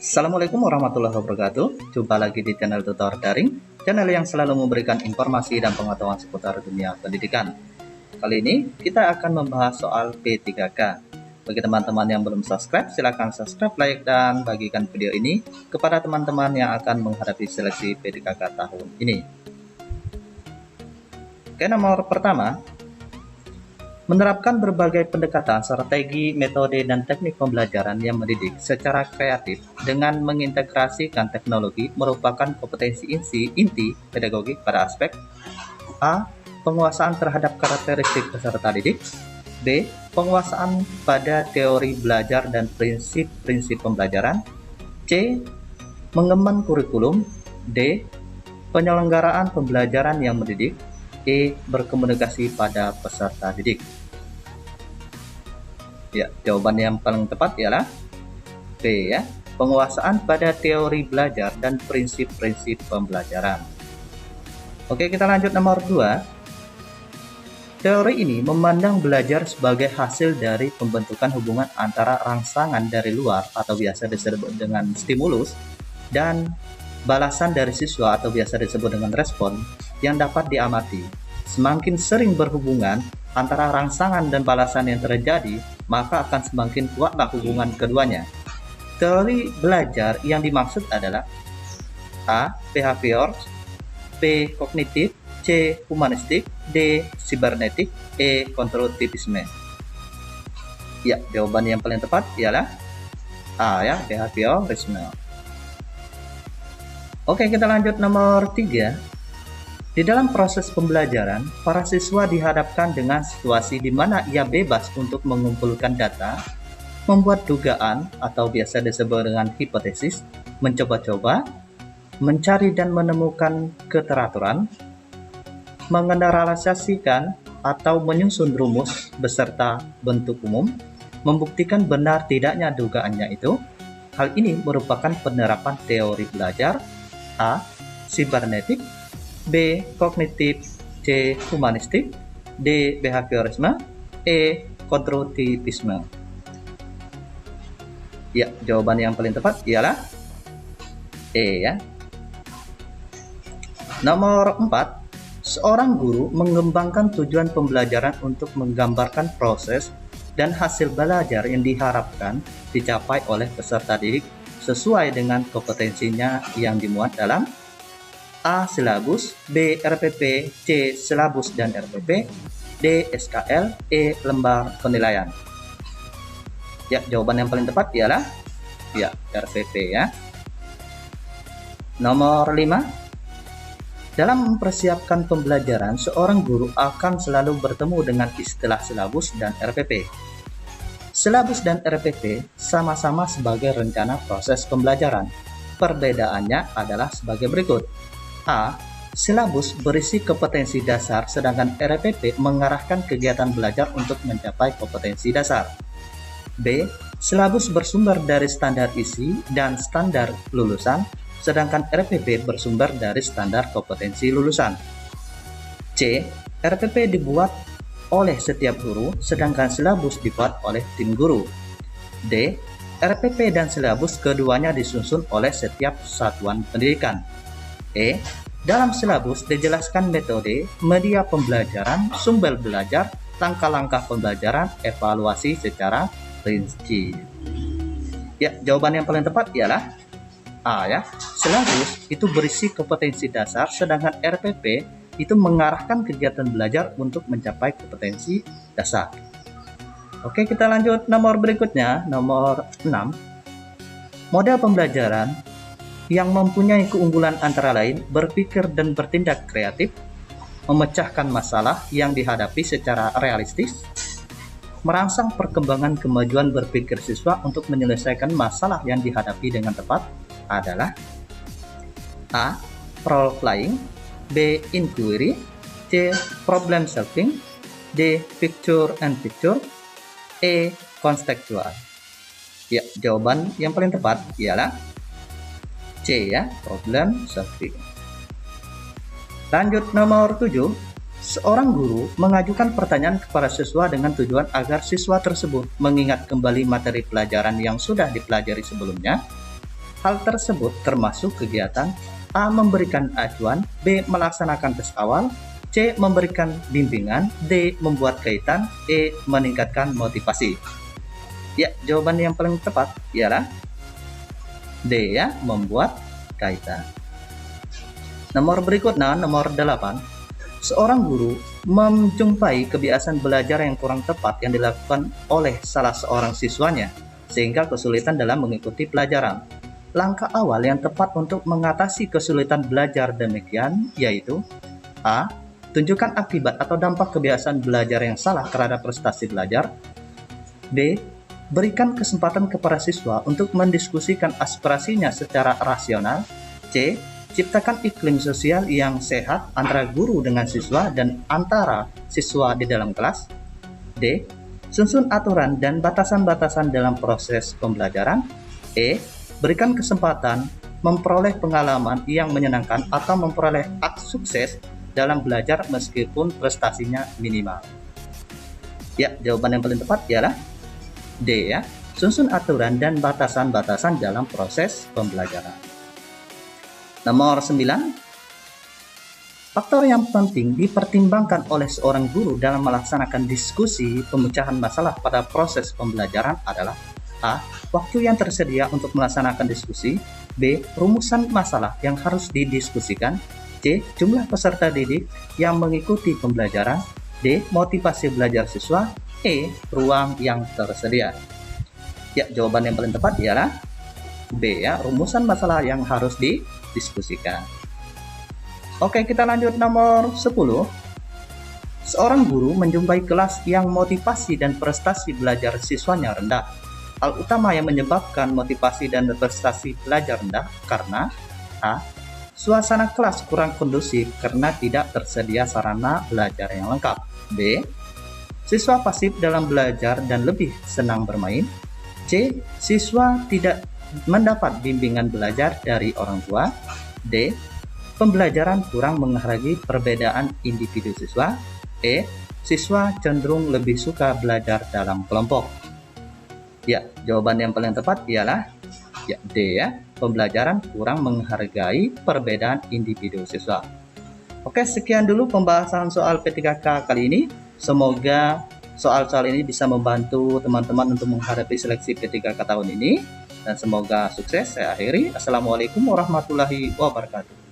Assalamualaikum warahmatullahi wabarakatuh. Jumpa lagi di channel Tutor Daring, channel yang selalu memberikan informasi dan pengetahuan seputar dunia pendidikan. Kali ini kita akan membahas soal P3K. Bagi teman-teman yang belum subscribe, silahkan subscribe, like, dan bagikan video ini kepada teman-teman yang akan menghadapi seleksi P3K tahun ini. Oke, nomor pertama, menerapkan berbagai pendekatan, strategi, metode, dan teknik pembelajaran yang mendidik secara kreatif dengan mengintegrasikan teknologi merupakan kompetensi inti pedagogik pada aspek A. Penguasaan terhadap karakteristik peserta didik, B. Penguasaan pada teori belajar dan prinsip-prinsip pembelajaran, C. Mengemban kurikulum, D. Penyelenggaraan pembelajaran yang mendidik, E. Berkomunikasi pada peserta didik. Ya, jawaban yang paling tepat ialah B, ya. Penguasaan pada teori belajar dan prinsip-prinsip pembelajaran. Oke, kita lanjut nomor 2. Teori ini memandang belajar sebagai hasil dari pembentukan hubungan antara rangsangan dari luar atau biasa disebut dengan stimulus dan balasan dari siswa atau biasa disebut dengan respon yang dapat diamati. Semakin sering berhubungan antara rangsangan dan balasan yang terjadi, maka akan semakin kuatlah hubungan keduanya. Teori belajar yang dimaksud adalah A. Behavior, B. Kognitif, C. Humanistik, D. Sibernetik, E. Konstruktivisme. Ya, jawaban yang paling tepat ialah A, ya, behaviorisme. Oke, kita lanjut nomor 3. Di dalam proses pembelajaran, para siswa dihadapkan dengan situasi di mana ia bebas untuk mengumpulkan data, membuat dugaan atau biasa disebut dengan hipotesis, mencoba-coba, mencari dan menemukan keteraturan, mengeneralisasikan atau menyusun rumus beserta bentuk umum, membuktikan benar tidaknya dugaannya itu. Hal ini merupakan penerapan teori belajar A. Sibernetik, B. Kognitif, C. Humanistik, D. Behaviorisme, E. Konstruktivisme. Ya, jawaban yang paling tepat ialah E, ya. Nomor 4. Seorang guru mengembangkan tujuan pembelajaran untuk menggambarkan proses dan hasil belajar yang diharapkan dicapai oleh peserta didik sesuai dengan kompetensinya yang dimuat dalam A. Silabus, B. RPP, C. Silabus dan RPP, D. SKL, E. Lembar penilaian. Ya, jawaban yang paling tepat ialah ya, RPP, ya. Nomor 5. Dalam mempersiapkan pembelajaran, seorang guru akan selalu bertemu dengan istilah silabus dan RPP. Silabus dan RPP sama-sama sebagai rencana proses pembelajaran. Perbedaannya adalah sebagai berikut. A. Silabus berisi kompetensi dasar, sedangkan RPP mengarahkan kegiatan belajar untuk mencapai kompetensi dasar. B. Silabus bersumber dari standar isi dan standar lulusan, sedangkan RPP bersumber dari standar kompetensi lulusan. C. RPP dibuat oleh setiap guru, sedangkan silabus dibuat oleh tim guru. D. RPP dan silabus keduanya disusun oleh setiap satuan pendidikan. E. Dalam silabus dijelaskan metode, media pembelajaran, sumber belajar, langkah-langkah pembelajaran, evaluasi secara rinci. Ya, jawaban yang paling tepat ialah A, ya. Silabus itu berisi kompetensi dasar, sedangkan RPP itu mengarahkan kegiatan belajar untuk mencapai kompetensi dasar. Oke, kita lanjut nomor berikutnya, nomor 6. Model pembelajaran yang mempunyai keunggulan antara lain berpikir dan bertindak kreatif, memecahkan masalah yang dihadapi secara realistis, merangsang perkembangan kemajuan berpikir siswa untuk menyelesaikan masalah yang dihadapi dengan tepat adalah A. Role playing, B. Inquiry, C. Problem solving, D. Picture and picture, E. Contextual. Ya, jawaban yang paling tepat ialah C, ya, problem solving. Lanjut nomor 7. Seorang guru mengajukan pertanyaan kepada siswa dengan tujuan agar siswa tersebut mengingat kembali materi pelajaran yang sudah dipelajari sebelumnya, Hal tersebut termasuk kegiatan A. Memberikan acuan, B. Melaksanakan tes awal, C. Memberikan bimbingan, D. Membuat kaitan, E. Meningkatkan motivasi. Ya, jawaban yang paling tepat ialah D ya, membuat kaitan. Nomor berikutnya, nomor 8. Seorang guru menjumpai kebiasaan belajar yang kurang tepat yang dilakukan oleh salah seorang siswanya, sehingga kesulitan dalam mengikuti pelajaran. Langkah awal yang tepat untuk mengatasi kesulitan belajar demikian yaitu A. Tunjukkan akibat atau dampak kebiasaan belajar yang salah terhadap prestasi belajar. B. Berikan kesempatan kepada siswa untuk mendiskusikan aspirasinya secara rasional. C. Ciptakan iklim sosial yang sehat antara guru dengan siswa dan antara siswa di dalam kelas. D. Susun aturan dan batasan-batasan dalam proses pembelajaran. E. Berikan kesempatan memperoleh pengalaman yang menyenangkan atau memperoleh sukses dalam belajar meskipun prestasinya minimal. Ya, jawaban yang paling tepat ialah D ya. Susun aturan dan batasan-batasan dalam proses pembelajaran. Nomor 9. Faktor yang penting dipertimbangkan oleh seorang guru dalam melaksanakan diskusi pemecahan masalah pada proses pembelajaran adalah A. Waktu yang tersedia untuk melaksanakan diskusi. B. Rumusan masalah yang harus didiskusikan. C. Jumlah peserta didik yang mengikuti pembelajaran. D. Motivasi belajar siswa. E. Ruang yang tersedia. Ya, jawaban yang paling tepat ialah B ya, rumusan masalah yang harus didiskusikan. Oke, kita lanjut nomor 10. Seorang guru menjumpai kelas yang motivasi dan prestasi belajar siswanya rendah. Hal utama yang menyebabkan motivasi dan prestasi belajar rendah karena A. Suasana kelas kurang kondusif karena tidak tersedia sarana belajar yang lengkap. B. Siswa pasif dalam belajar dan lebih senang bermain. C. Siswa tidak mendapat bimbingan belajar dari orang tua. D. Pembelajaran kurang menghargai perbedaan individu siswa. E. Siswa cenderung lebih suka belajar dalam kelompok. Ya, jawaban yang paling tepat ialah ya, D ya. Pembelajaran kurang menghargai perbedaan individu siswa. Oke, sekian dulu pembahasan soal P3K kali ini. Semoga soal-soal ini bisa membantu teman-teman untuk menghadapi seleksi P3K tahun ini. Dan semoga sukses. Saya akhiri. Assalamualaikum warahmatullahi wabarakatuh.